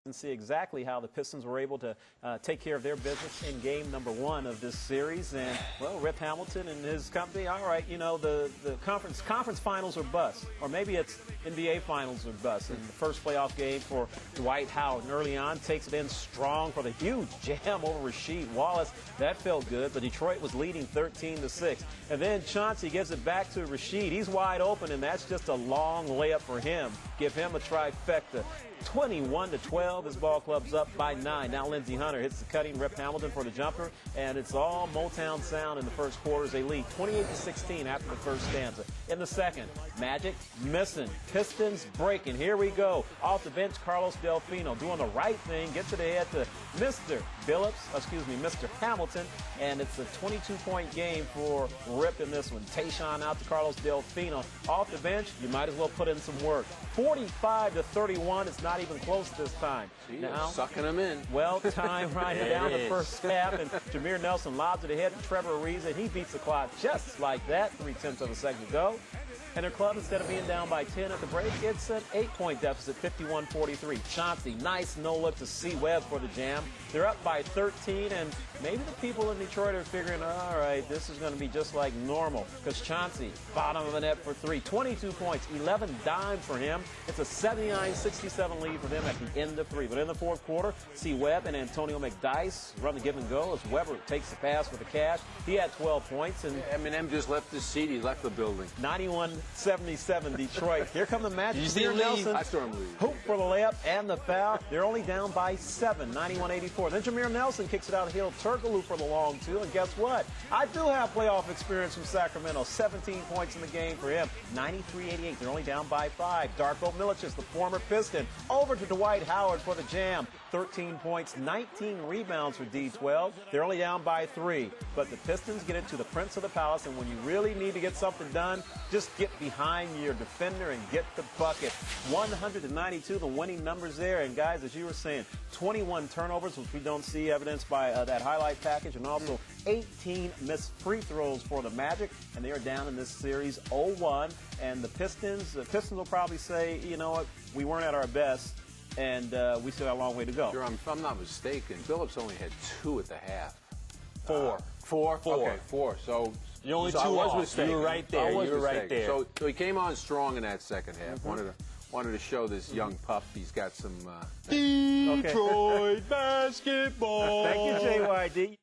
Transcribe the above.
and see exactly how the Pistons were able to take care of their business in game number 1 of this series. And, well, Rip Hamilton and his company, all right, you know, the conference finals are bust. Or maybe it's NBA finals are bust. And the first playoff game for Dwight Howard. And early on, takes it in strong for the huge jam over Rasheed Wallace. That felt good, but Detroit was leading 13-6. And then Chauncey gives it back to Rasheed. He's wide open, and that's just a long layup for him. Give him a trifecta. 21-12, his ball club's up by 9. Now Lindsey Hunter hits the cutting, Rip Hamilton for the jumper, and it's all Motown sound in the first quarter as they lead 28-16 after the first stanza. In the second, Magic missing, Pistons breaking. Here we go. Off the bench, Carlos Delfino doing the right thing, gets it ahead to Mr. Hamilton, and it's a 22-point game for Rip in this one. Tayshaun out to Carlos Delfino. Off the bench, you might as well put in some work. 45-31, it's not even close this time. Now, sucking them in. Well, time winding down the first half, and Jameer Nelson lobs it ahead to Trevor Ariza, and he beats the clock just like that, 0.3 of a second to go. And their club, instead of being down by 10 at the break, it's an 8-point deficit, 51-43. Chauncey, nice no-look to C. Webb for the jam. They're up by 13, and maybe the people in Detroit are figuring, all right, this is going to be just like normal, because Chauncey, bottom of the net for 3. 22 points, 11 dimes for him. It's a 79-67 lead for them at the end of 3. But in the fourth quarter, C. Webb and Antonio McDyess run the give and go as Webber takes the pass for the cash. He had 12 points. And Eminem just left his seat. He left the building. 91-77 Detroit. Here come the Magic. You see Nelson. I saw him leave. Hoop for the layup and the foul. They're only down by 7, 91-84. Then Jameer Nelson kicks it out heel. Turkoglu for the long two. And guess what? I do have playoff experience from Sacramento. 17 points in the game for him. 93-88. They're only down by 5. Darko Milicic, the former Piston, over to Dwight Howard for the jam. 13 points, 19 rebounds for D12. They're only down by 3. But the Pistons get it to the Prince of the Palace, and when you really need to get something done, just get behind your defender and get the bucket. 192, the winning numbers there. And, guys, as you were saying, 21 turnovers, which we don't see evidenced by that highlight package, and also 18 missed free throws for the Magic, and they are down in this series 0-1. And the Pistons will probably say, you know what, we weren't at our best, and we still have a long way to go. Sure, if I'm not mistaken, Billups only had 2 at the half. 4. 4? Okay, 4. So you're only 2 I was off. mistaken. You were right there. You were right there. So he came on strong in that second half. Wanted to show this young pup he's got some Detroit basketball. Thank you, JYD.